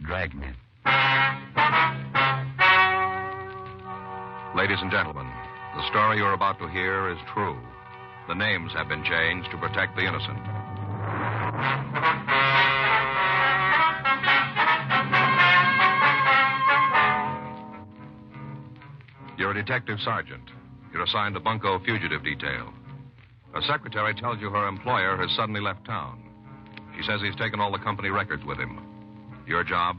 Dragnet. Ladies and gentlemen, the story you're about to hear is true. The names have been changed to protect the innocent. You're a detective sergeant. You're assigned to Bunko Fugitive Detail. A secretary tells you her employer has suddenly left town. She says he's taken all the company records with him. Your job?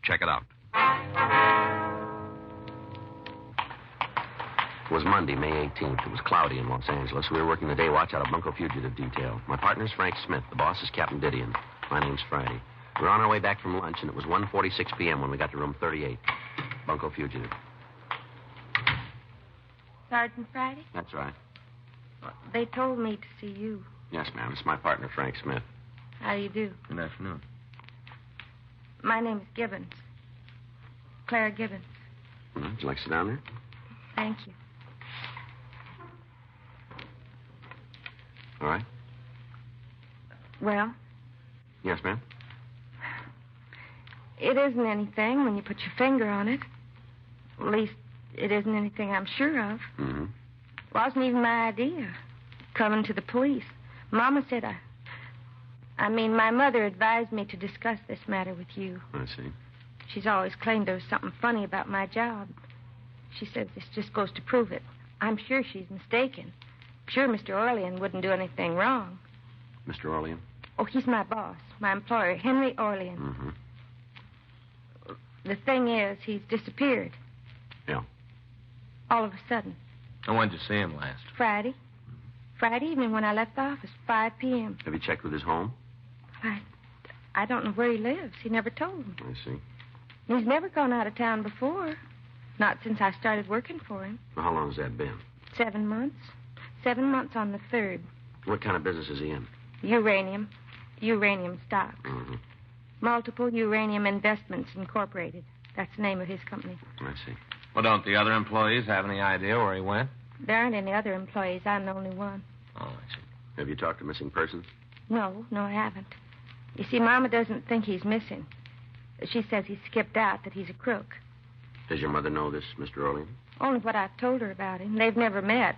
Check it out. It was Monday, May 18th. It was cloudy in Los Angeles. We were working the day watch out of Bunko Fugitive Detail. My partner's Frank Smith. The boss is Captain Didion. My name's Friday. We were on our way back from lunch, and it was 1:46 p.m. when we got to room 38. Bunko Fugitive. Sergeant Friday? That's right. They told me to see you. Yes, ma'am. It's my partner, Frank Smith. How do you do? Good afternoon. My name's Gibbons. Clara Gibbons. Would you like to sit down there? Thank you. All right. Well? Yes, ma'am. It isn't anything when you put your finger on it. At least, it isn't anything I'm sure of. Mm-hmm. Wasn't even my idea. Coming to the police. Mama said my mother advised me to discuss this matter with you. I see. She's always claimed there was something funny about my job. She says this just goes to prove it. I'm sure she's mistaken. Sure Mr. Orlean wouldn't do anything wrong. Mr. Orlean? Oh, he's my boss, my employer, Henry Orlean. Mm-hmm. The thing is, he's disappeared. Yeah. All of a sudden. And when did you see him last? Friday. Friday evening when I left the office, 5 p.m. Have you checked with his home? I don't know where he lives. He never told me. I see. He's never gone out of town before. Not since I started working for him. Well, how long has that been? 7 months. 7 months on the 3rd. What kind of business is he in? Uranium. Uranium stocks. Mm-hmm. Multiple Uranium Investments Incorporated. That's the name of his company. I see. Well, don't the other employees have any idea where he went? There aren't any other employees. I'm the only one. Oh, I see. Have you talked to missing persons? No, I haven't. You see, Mama doesn't think he's missing. She says he skipped out, that he's a crook. Does your mother know this, Mr. Orlean? Only what I've told her about him. They've never met.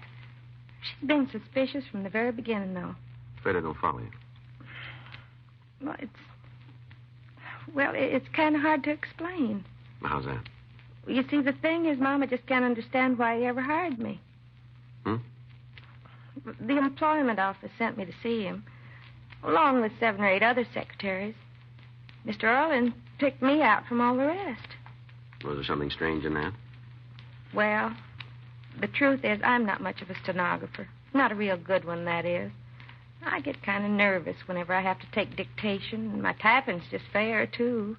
She's been suspicious from the very beginning, though. Afraid I don't follow you. Well, it's kind of hard to explain. How's that? You see, the thing is, Mama just can't understand why he ever hired me. The employment office sent me to see him, along with 7 or 8 other secretaries. Mr. Orlean picked me out from all the rest. Was there something strange in that? Well, the truth is, I'm not much of a stenographer. Not a real good one, that is. I get kind of nervous whenever I have to take dictation, and my typing's just fair, too.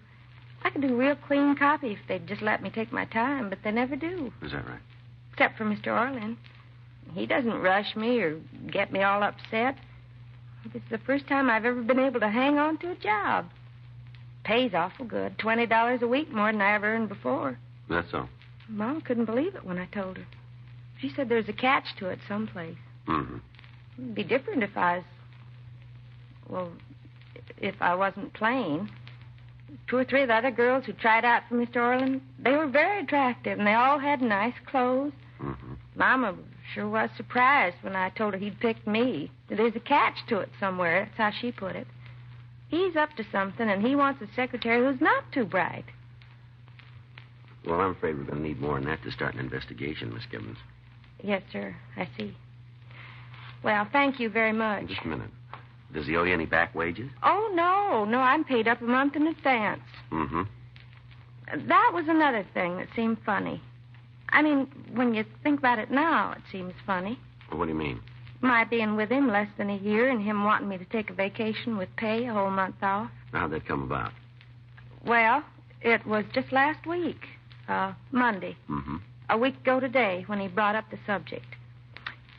I could do real clean copy if they'd just let me take my time, but they never do. Is that right? Except for Mr. Orlean. He doesn't rush me or get me all upset. It's the first time I've ever been able to hang on to a job. Pays awful good. $20 a week more than I ever earned before. That's so. Mom couldn't believe it when I told her. She said there's a catch to it someplace. Mm-hmm. It'd be different if I wasn't plain. 2 or 3 of the other girls who tried out for Mr. Orlean, they were very attractive, and they all had nice clothes. Mm-hmm. Mama sure was surprised when I told her he'd picked me. There's a catch to it somewhere. That's how she put it. He's up to something, and he wants a secretary who's not too bright. Well, I'm afraid we're going to need more than that to start an investigation, Miss Gibbons. Yes, sir. I see. Well, thank you very much. Just a minute. Does he owe you any back wages? Oh, no. No, I'm paid up a month in advance. Mm-hmm. That was another thing that seemed funny. I mean, when you think about it now, it seems funny. Well, what do you mean? My being with him less than a year and him wanting me to take a vacation with pay, a whole month off. How'd that come about? Well, it was just last week, Monday. Mm-hmm. A week ago today when he brought up the subject.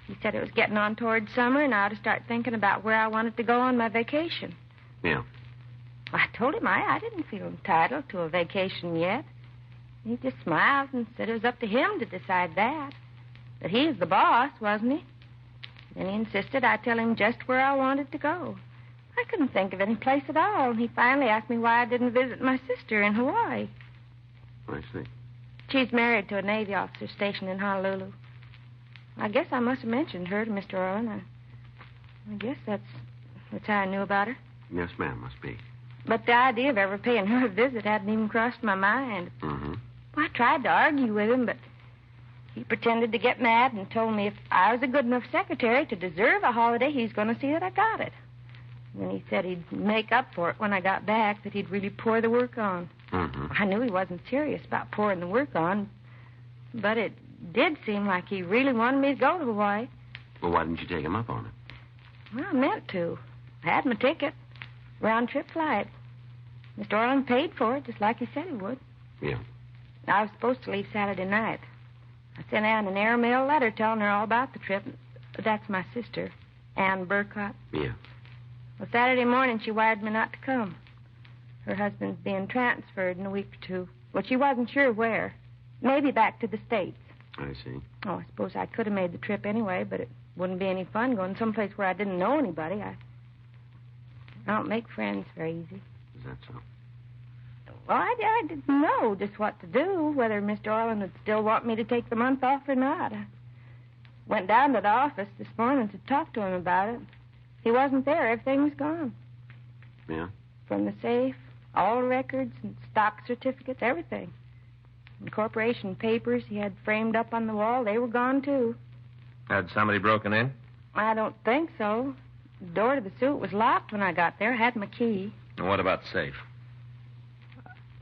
He said it was getting on toward summer and I ought to start thinking about where I wanted to go on my vacation. Yeah. I told him I didn't feel entitled to a vacation yet. He just smiled and said it was up to him to decide that. That he's the boss, wasn't he? Then he insisted I tell him just where I wanted to go. I couldn't think of any place at all. He finally asked me why I didn't visit my sister in Hawaii. I see. She's married to a Navy officer stationed in Honolulu. I guess I must have mentioned her to Mr. Orland. I guess that's how I knew about her. Yes, ma'am, must be. But the idea of ever paying her a visit hadn't even crossed my mind. Mm-hmm. Well, I tried to argue with him, but he pretended to get mad and told me if I was a good enough secretary to deserve a holiday, he's going to see that I got it. And then he said he'd make up for it when I got back, that he'd really pour the work on. Mm-hmm. I knew he wasn't serious about pouring the work on, but it did seem like he really wanted me to go to Hawaii. Well, why didn't you take him up on it? Well, I meant to. I had my ticket. Round-trip flight. Mr. Orland paid for it, just like he said he would. Yeah. I was supposed to leave Saturday night. I sent Ann an airmail letter telling her all about the trip. That's my sister, Ann Burcott. Yeah. Well, Saturday morning, she wired me not to come. Her husband's being transferred in a week or two. Well, she wasn't sure where. Maybe back to the States. I see. Oh, I suppose I could have made the trip anyway, but it wouldn't be any fun going someplace where I didn't know anybody. I don't make friends very easy. Is that so? Well, I didn't know just what to do, whether Mr. Orland would still want me to take the month off or not. I went down to the office this morning to talk to him about it. He wasn't there. Everything was gone. Yeah? From the safe, all records and stock certificates, everything. And corporation papers he had framed up on the wall, they were gone, too. Had somebody broken in? I don't think so. The door to the suite was locked when I got there. I had my key. And what about the safe?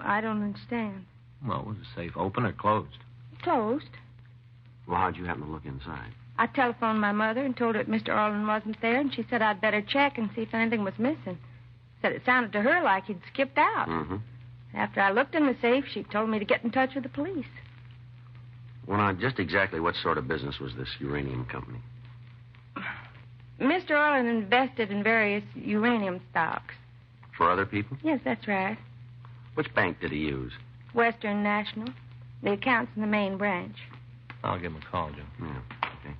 I don't understand. Well, was the safe open or closed? Closed. Well, how'd you happen to look inside? I telephoned my mother and told her that Mr. Orland wasn't there, and she said I'd better check and see if anything was missing. Said it sounded to her like he'd skipped out. Mm-hmm. After I looked in the safe, she told me to get in touch with the police. Well, now, just exactly what sort of business was this uranium company? Mr. Orland invested in various uranium stocks. For other people? Yes, that's right. Which bank did he use? Western National. The account's in the main branch. I'll give him a call, Jim. Yeah, okay.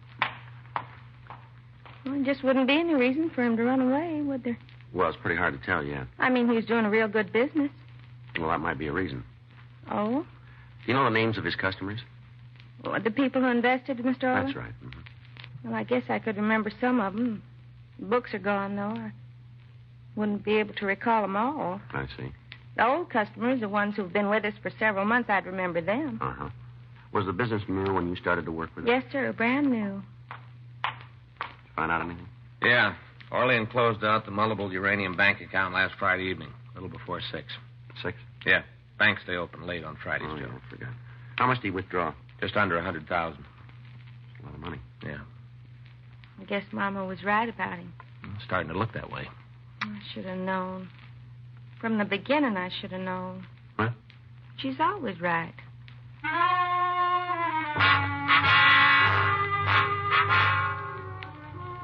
Well, there just wouldn't be any reason for him to run away, would there? Well, it's pretty hard to tell yet. I mean, he was doing a real good business. Well, that might be a reason. Oh? Do you know the names of his customers? Well, the people who invested in Mr. Orland? That's right. Mm-hmm. Well, I guess I could remember some of them. The books are gone, though. I wouldn't be able to recall them all. I see. The old customers, the ones who've been with us for several months, I'd remember them. Uh-huh. Was the business new when you started to work with it? Yes, sir, brand new. Did you find out anything? Yeah. Orlean closed out the multiple uranium bank account last Friday evening, a little before 6. 6? Yeah. Banks stay open late on Fridays, Oh, Joe. yeah, I forgot. How much did he withdraw? Just under 100,000. A lot of money. Yeah. I guess Mama was right about him. It's starting to look that way. I should have known. From the beginning, I should have known. What? She's always right.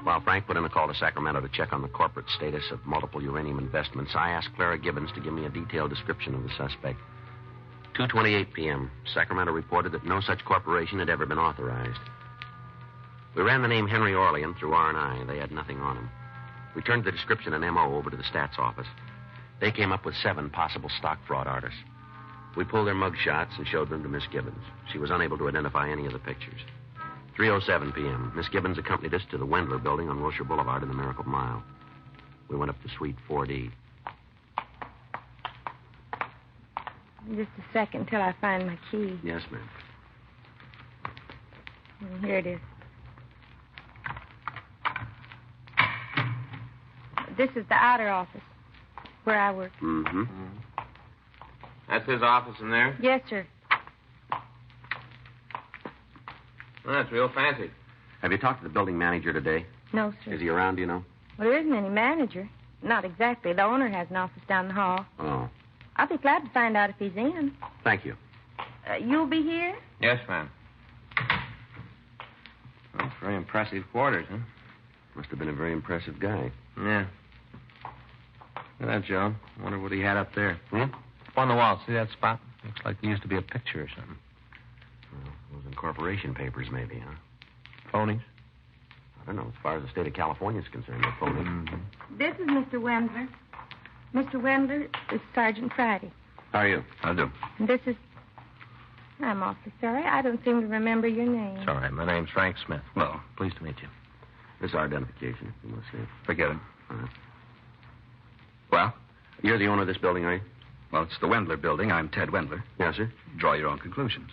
While Frank put in a call to Sacramento to check on the corporate status of multiple uranium investments, I asked Clara Gibbons to give me a detailed description of the suspect. 2:28 p.m., Sacramento reported that no such corporation had ever been authorized. We ran the name Henry Orlean through R&I. They had nothing on him. We turned the description and MO over to the stats office. They came up with 7 possible stock fraud artists. We pulled their mug shots and showed them to Miss Gibbons. She was unable to identify any of the pictures. 3:07 p.m., Miss Gibbons accompanied us to the Wendler building on Wilshire Boulevard in the Miracle Mile. We went up to Suite 4D. Just a second till I find my key. Yes, ma'am. Here it is. This is the outer office where I work. Mm-hmm. That's his office in there? Yes, sir. Well, that's real fancy. Have you talked to the building manager today? No, sir. Is he around, do you know? Well, there isn't any manager. Not exactly. The owner has an office down the hall. Oh. I'll be glad to find out if he's in. Thank you. You'll be here? Yes, ma'am. Well, very impressive quarters, huh? Must have been a very impressive guy. Yeah. Look at that, Joe. Wonder what he had up there. Hmm? Up on the wall. See that spot? Looks like there used to be a picture or something. Well, those incorporation papers, maybe, huh? Phonies? I don't know. As far as the state of California is concerned, they're phony. Mm-hmm. This is Mr. Wendler. Mr. Wendler is Sergeant Friday. How are you? I do. And this is... I'm awfully sorry. I don't seem to remember your name. It's all right. My name's Frank Smith. Well, Pleased to meet you. This is our identification, if you want to see it. forget it. All right. Well, You're the owner of this building, are you? well, it's the Wendler building. I'm Ted Wendler. Yes, sir. Draw your own conclusions.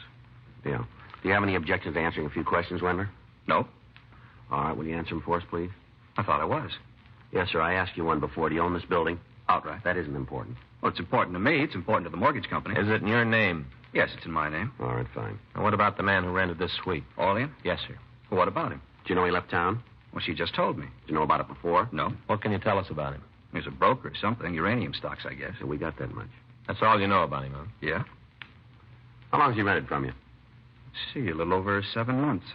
Yeah. Do you have any objections to answering a few questions, Wendler? No, All right. Will you answer them for us, please? I thought I was. Yes, sir. I asked you one before. Do you own this building? Outright. That isn't important. Well, it's important to me. It's important to the mortgage company. Is it in your name? Yes, it's in my name. All right, fine. And what about the man who rented this suite? Orlean? Yes, sir. Well, what about him? Do you know he left town? Well, she just told me. Did you know about it before? No. What can you tell us about him? He's a broker or something. Uranium stocks, I guess. So we got that much. That's all you know about him, huh? Yeah? How long's he rented from you? Let's see, a little over 7 months.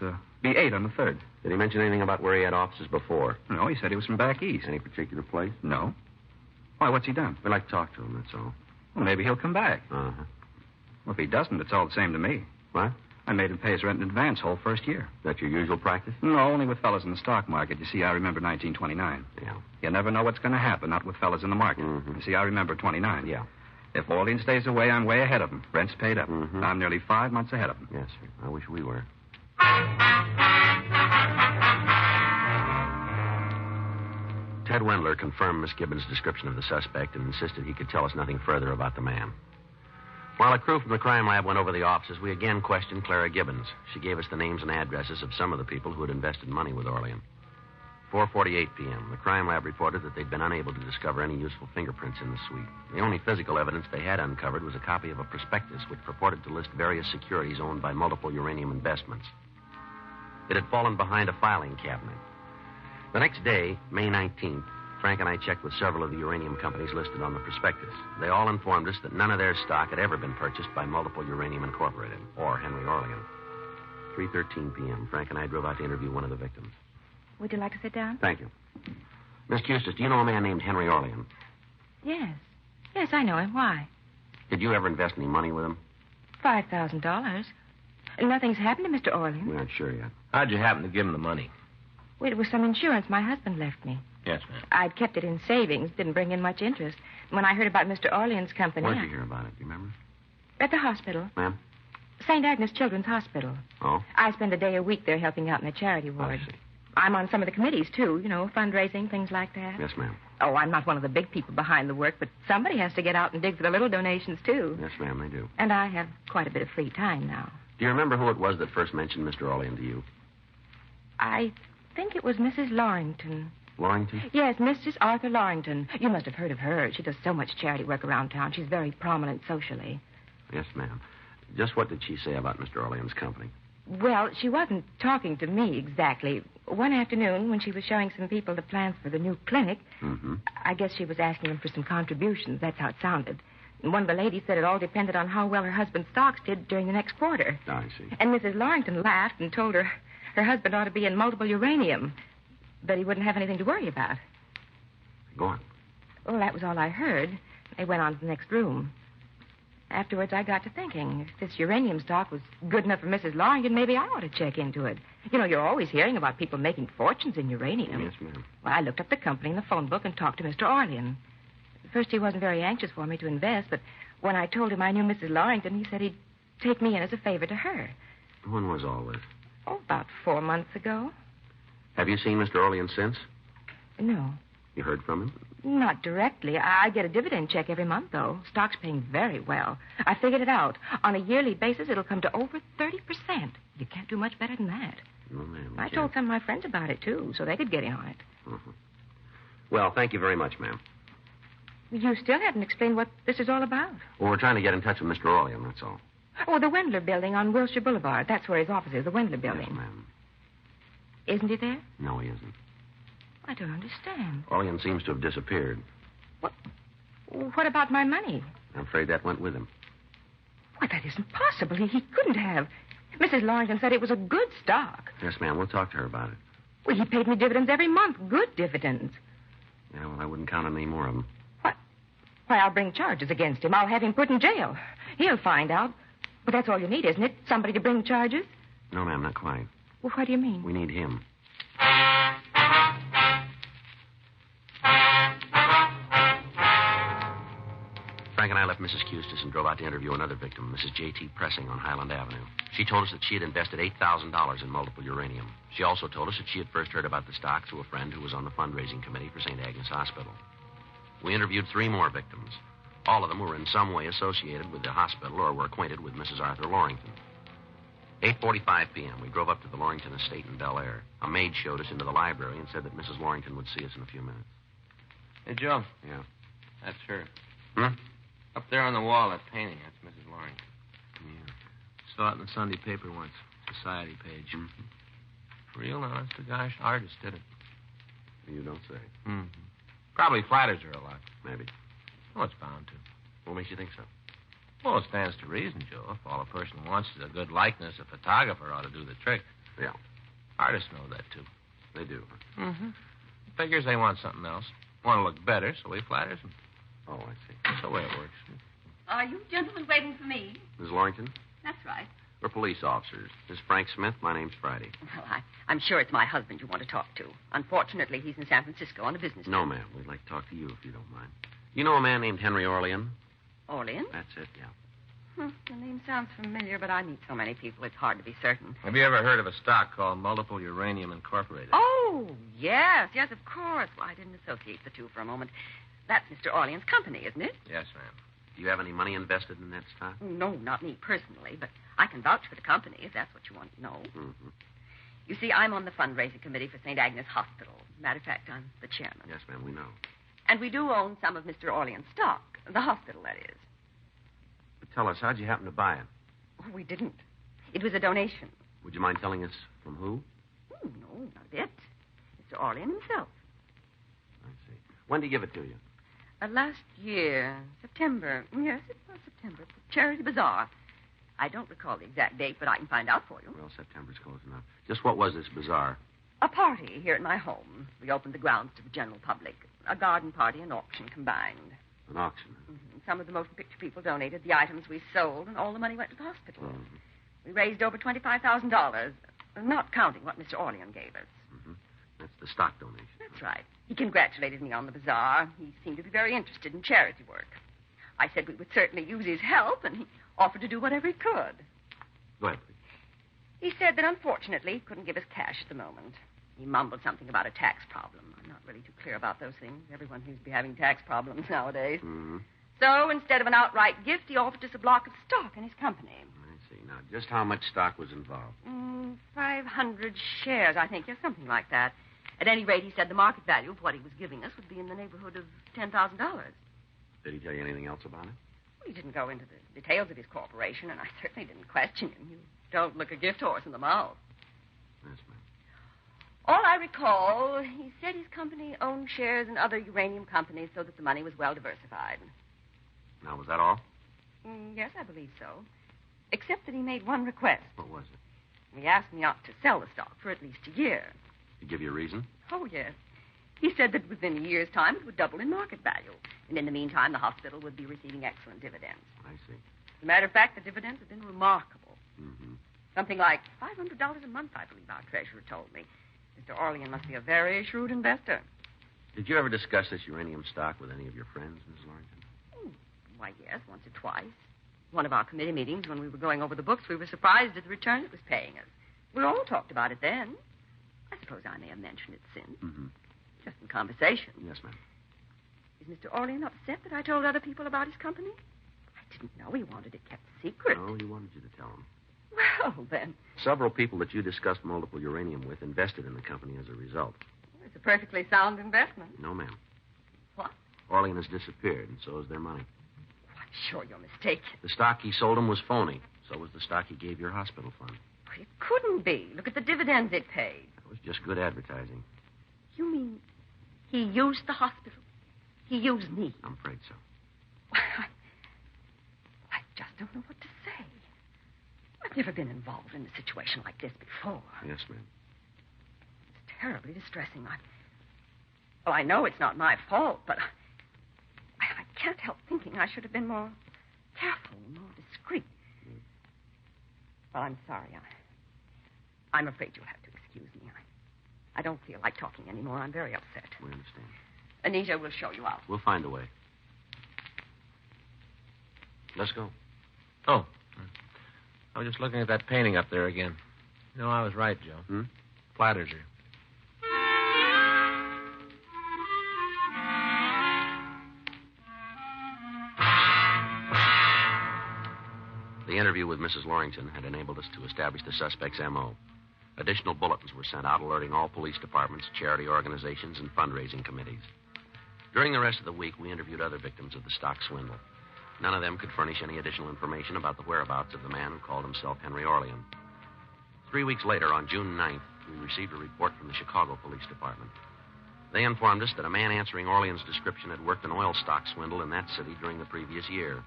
Be 8 on the 3rd. Did he mention anything about where he had offices before? No, he said he was from back east. Any particular place? No. Why, what's he done? We'd like to talk to him, that's all. Well, maybe he'll come back. Uh-huh. Well, if he doesn't, it's all the same to me. What? I made him pay his rent in advance whole first year. That your usual practice? No, only with fellas in the stock market. You see, I remember 1929. Yeah. You never know what's going to happen, not with fellas in the market. Mhm. You see, I remember 29. Yeah. If Orlean stays away, I'm way ahead of him. Rent's paid up. Mhm. I'm nearly 5 months ahead of him. Yes, sir. I wish we were. Ted Wendler confirmed Miss Gibbons' description of the suspect and insisted he could tell us nothing further about the man. While a crew from the crime lab went over the offices, we again questioned Clara Gibbons. She gave us the names and addresses of some of the people who had invested money with Orlean. 4:48 p.m., the crime lab reported that they'd been unable to discover any useful fingerprints in the suite. The only physical evidence they had uncovered was a copy of a prospectus which purported to list various securities owned by multiple uranium investments. It had fallen behind a filing cabinet. The next day, May 19th, Frank and I checked with several of the uranium companies listed on the prospectus. They all informed us that none of their stock had ever been purchased by Multiple Uranium Incorporated or Henry Orlean. 3:13 p.m., Frank and I drove out to interview one of the victims. Would you like to sit down? Thank you. Miss Custis, do you know a man named Henry Orlean? Yes. Yes, I know him. Why? Did you ever invest any money with him? $5,000. Nothing's happened to Mr. Orlean. We aren't sure yet. How'd you happen to give him the money? Well, it was some insurance my husband left me. Yes, ma'am. I'd kept it in savings. Didn't bring in much interest. When I heard about Mr. Orlean's company... Where'd you hear about it? Do you remember? At the hospital. Ma'am? St. Agnes Children's Hospital. Oh? I spend a day a week there helping out in the charity ward. I see. I'm on some of the committees, too. You know, fundraising, things like that. Yes, ma'am. Oh, I'm not one of the big people behind the work, but somebody has to get out and dig for the little donations, too. Yes, ma'am, they do. And I have quite a bit of free time now. Do you remember who it was that first mentioned Mr. Orlean to you? I think it was Mrs. Lorrington. Lorrington? Yes, Mrs. Arthur Lorrington. You must have heard of her. She does so much charity work around town. She's very prominent socially. Yes, ma'am. Just what did she say about Mr. Orlean's company? Well, she wasn't talking to me exactly. One afternoon, when she was showing some people the plans for the new clinic, Mm-hmm. I guess she was asking them for some contributions. That's how it sounded. And one of the ladies said it all depended on how well her husband's stocks did during the next quarter. I see. And Mrs. Lorrington laughed and told her her husband ought to be in multiple uranium, but he wouldn't have anything to worry about. Go on. Well, that was all I heard. They went on to the next room. Afterwards, I got to thinking, if this uranium stock was good enough for Mrs. Lorrington, maybe I ought to check into it. You know, you're always hearing about people making fortunes in uranium. Yes, ma'am. Well, I looked up the company in the phone book and talked to Mr. Orlean. At first, he wasn't very anxious for me to invest, but when I told him I knew Mrs. Lorrington, he said he'd take me in as a favor to her. When was all this? Oh, about 4 months ago. Have you seen Mr. Orlean since? No, You heard from him? not directly. I get a dividend check every month, though. Stock's paying very well. I figured it out. On a yearly basis, it'll come to over 30%. You can't do much better than that. No, ma'am. I told some of my friends about it, too, so they could get in on it. Mm-hmm. Well, thank you very much, ma'am. You still haven't explained what this is all about. Well, we're trying to get in touch with Mr. Orlean, that's all. Oh, the Wendler building on Wilshire Boulevard. That's where his office is, the Wendler building. Yes, ma'am. Isn't he there? No, he isn't. I don't understand. Orlean seems to have disappeared. What about my money? I'm afraid that went with him. Why, that isn't possible. He couldn't have. Mrs. Lorrington said it was a good stock. Yes, ma'am. We'll talk to her about it. Well, he paid me dividends every month. Good dividends. Yeah, well, I wouldn't count on any more of them. Why, I'll bring charges against him. I'll have him put in jail. He'll find out. But that's all you need, isn't it? Somebody to bring charges? No, ma'am, not quite. Well, what do you mean? We need him. Frank and I left Mrs. Custis and drove out to interview another victim, Mrs. J.T. Pressing on Highland Avenue. She told us that she had invested $8,000 in multiple uranium. She also told us that she had first heard about the stock through a friend who was on the fundraising committee for St. Agnes Hospital. We interviewed 3 more victims. All of them were in some way associated with the hospital or were acquainted with Mrs. Arthur Lorington. 8:45 p.m., we drove up to the Lorington estate in Bel Air. A maid showed us into the library and said that Mrs. Lorington would see us in a few minutes. Hey, Joe. Yeah. That's her. Hmm? Up there on the wall, that painting, that's Mrs. Lorington. Yeah. Saw it in the Sunday paper once. Society page. Mm-hmm. Real honest to gosh artist did it. You don't say. Mm-hmm. Probably flatters her a lot. Maybe. Oh, it's bound to. What makes you think so? Well, it stands to reason, Joe. If all a person wants is a good likeness, a photographer ought to do the trick. Yeah. Artists know that, too. They do. Mm-hmm. Figures they want something else. Want to look better, so he flatters them. Oh, I see. That's the way it works. Are you gentlemen waiting for me? Ms. Lorington? That's right. We're police officers. This is Frank Smith. My name's Friday. Well, I'm sure it's my husband you want to talk to. Unfortunately, he's in San Francisco on a business No, trip. ma'am. We'd like to talk to you if you don't mind. You know a man named Henry Orlean? Orlean? That's it, yeah. The name sounds familiar, but I meet so many people, it's hard to be certain. Have you ever heard of a stock called Multiple Uranium Incorporated? Oh, yes, of course. Well, I didn't associate the two for a moment. That's Mr. Orlean's company, isn't it? Yes, ma'am. Do you have any money invested in that stock? No, not me personally, but I can vouch for the company if that's what you want to know. Mm-hmm. You see, I'm on the fundraising committee for St. Agnes Hospital. Matter of fact, I'm the chairman. Yes, ma'am, we know. And we do own some of Mr. Orlean's stock. The hospital, that is. But tell us, how'd you happen to buy it? Oh, we didn't. It was a donation. Would you mind telling us from who? Oh, no, not a bit. Mr. Orlean himself. I see. When did he give it to you? Last year, September. Yes, it was September. Charity Bazaar. I don't recall the exact date, but I can find out for you. Well, September's close enough. Just what was this bazaar? A party here at my home. We opened the grounds to the general public. A garden party and auction combined. An auction. Some of the motion picture people donated the items we sold, and all the money went to the hospital. Mm-hmm. We raised over $25,000, not counting what Mr. Orlean gave us. Mm-hmm. That's the stock donation. That's right. He congratulated me on the bazaar. He seemed to be very interested in charity work. I said we would certainly use his help, and he offered to do whatever he could. Go ahead, please. He said that unfortunately he couldn't give us cash at the moment. He mumbled something about a tax problem. I'm not really too clear about those things. Everyone seems to be having tax problems nowadays. Mm-hmm. So instead of an outright gift, he offered us a block of stock in his company. I see. Now, just how much stock was involved? 500 shares, I think. Yes, something like that. At any rate, he said the market value of what he was giving us would be in the neighborhood of $10,000. Did he tell you anything else about it? He didn't go into the details of his corporation, and I certainly didn't question him. You don't look a gift horse in the mouth. Yes, ma'am. All I recall, he said his company owned shares in other uranium companies so that the money was well diversified. Now, was that all? Yes, I believe so. Except that he made one request. What was it? He asked me not to sell the stock for at least a year. Did he give you a reason? Oh, yes. He said that within a year's time it would double in market value. And in the meantime, the hospital would be receiving excellent dividends. I see. As a matter of fact, the dividends have been remarkable. Mm-hmm. Something like $500 a month, I believe our treasurer told me. Mr. Orlean must be a very shrewd investor. Did you ever discuss this uranium stock with any of your friends, Mrs. Lorington? Why, yes, once or twice. One of our committee meetings, when we were going over the books, we were surprised at the return it was paying us. We all talked about it then. I suppose I may have mentioned it since. Mm-hmm. Just in conversation. Yes, ma'am. Is Mr. Orlean upset that I told other people about his company? I didn't know he wanted it kept secret. No, he wanted you to tell him. Well, then, Several people that you discussed multiple uranium with invested in the company as a result. it's a perfectly sound investment. No, ma'am. What? Orlean has disappeared, and so is their money. I'm sure you're mistaken. The stock he sold him was phony. So was the stock he gave your hospital fund. But it couldn't be. Look at the dividends it paid. It was just good advertising. You mean he used the hospital? He used me? I'm afraid so. I just don't know what to say. I've never been involved in a situation like this before. Yes, ma'am. It's terribly distressing. Well, I know it's not my fault, but I can't help thinking I should have been more careful, more discreet. Well, I'm sorry. I'm afraid you'll have to excuse me. I don't feel like talking anymore. I'm very upset. We understand. Anita will show you out. We'll find a way. Let's go. Oh. I was just looking at that painting up there again. You know, I was right, Joe. Hmm? Flatters her. The interview with Mrs. Lorington had enabled us to establish the suspect's M.O. Additional bulletins were sent out alerting all police departments, charity organizations, and fundraising committees. During the rest of the week, we interviewed other victims of the stock swindle. None of them could furnish any additional information about the whereabouts of the man who called himself Henry Orlean. 3 weeks later, on June 9th, we received a report from the Chicago Police Department. They informed us that a man answering Orlean's description had worked an oil stock swindle in that city during the previous year.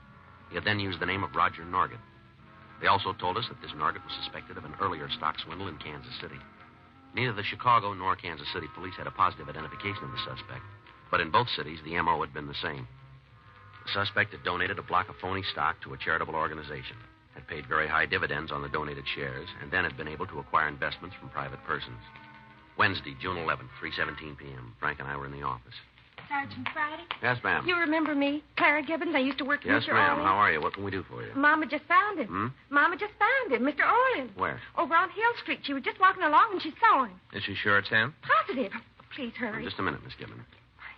He had then used the name of Roger Norgett. They also told us that this Norgett was suspected of an earlier stock swindle in Kansas City. Neither the Chicago nor Kansas City police had a positive identification of the suspect, but in both cities, the M.O. had been the same. The suspect had donated a block of phony stock to a charitable organization, had paid very high dividends on the donated shares, and then had been able to acquire investments from private persons. Wednesday, June 11th, 3:17 p.m. Frank and I were in the office. Sergeant Friday? Yes, ma'am. You remember me? Clara Gibbons. I used to work for Yes, Mr. ma'am. Orlean. How are you? What can we do for you? Mama just found him. Hmm? Mama just found him, Mr. Orlean. Where? Over on Hill Street. She was just walking along and she saw him. Is she sure it's him? Positive. Please hurry. Just a minute, Miss Gibbons.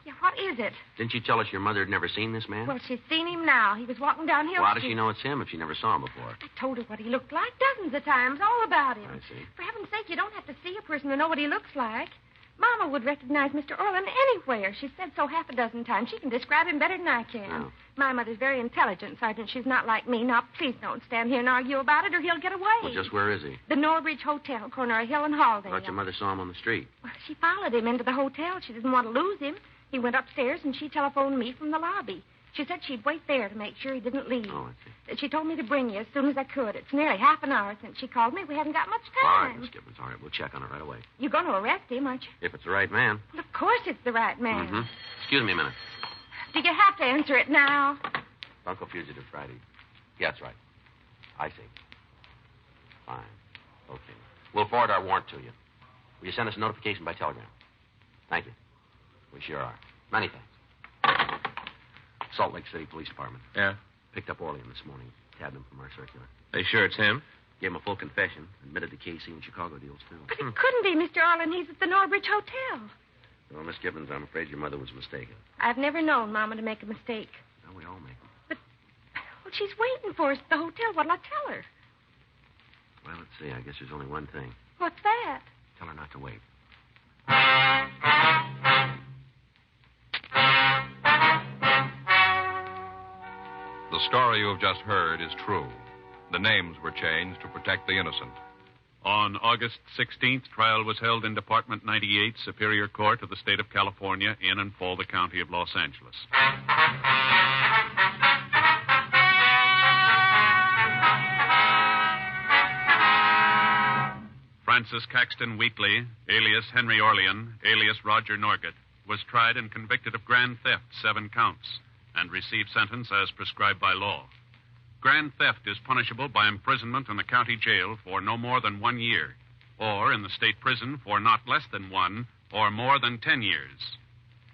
Yeah, what is it? Didn't you tell us your mother had never seen this man? Well, she's seen him now. He was walking down Hill Well, how Street. does she know it's him if she never saw him before? I told her what he looked like dozens of times, all about him. I see. For heaven's sake, you don't have to see a person to know what he looks like. Mama would recognize Mr. Orlean anywhere. She said so half a dozen times. She can describe him better than I can. Oh. My mother's very intelligent, Sergeant. She's not like me. Now, please don't stand here and argue about it, or he'll get away. Well, just where is he? The Norridge Hotel, corner of Hill and Halldale. I thought your mother saw him on the street. Well, she followed him into the hotel. She didn't want to lose him. He went upstairs, and she telephoned me from the lobby. She said she'd wait there to make sure he didn't leave. Oh, I see. She told me to bring you as soon as I could. It's nearly half an hour since she called me. We haven't got much All right, time. Miss Gibbons. All right, we'll check on it right away. You're going to arrest him, aren't you? If it's the right man. Well, of course it's the right man. Mm-hmm. Excuse me a minute. Do you have to answer it now? Bunko Fugitive Friday. Yeah, that's right. I see. Fine. Okay. We'll forward our warrant to you. Will you send us a notification by telegram? Thank you. We sure are. Many thanks. Salt Lake City Police Department. Yeah? Picked up Orlean this morning. Tabbed him from our circular. They sure it's him? Gave him a full confession. Admitted to KC and Chicago deals, too. But it couldn't be Mr. Orlean. He's at the Norridge Hotel. Well, Miss Gibbons, I'm afraid your mother was mistaken. I've never known Mama to make a mistake. Well, we all make them. Well, she's waiting for us at the hotel. What'll I tell her? Well, let's see. I guess there's only one thing. What's that? Tell her not to wait. The story you have just heard is true. The names were changed to protect the innocent. On August 16th, trial was held in Department 98, Superior Court of the State of California, in and for the County of Los Angeles. Francis Caxton Wheatley, alias Henry Orlean, alias Roger Norgett, was tried and convicted of grand theft, 7 counts, and received sentence as prescribed by law. Grand theft is punishable by imprisonment in the county jail for no more than 1 year, or in the state prison for not less than 1 or more than 10 years.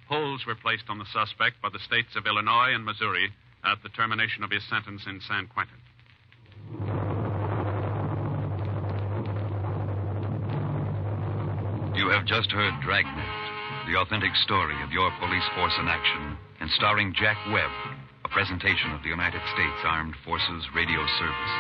Holds were placed on the suspect by the states of Illinois and Missouri at the termination of his sentence in San Quentin. You have just heard Dragnet, the authentic story of your police force in action, and starring Jack Webb, a presentation of the United States Armed Forces Radio Service.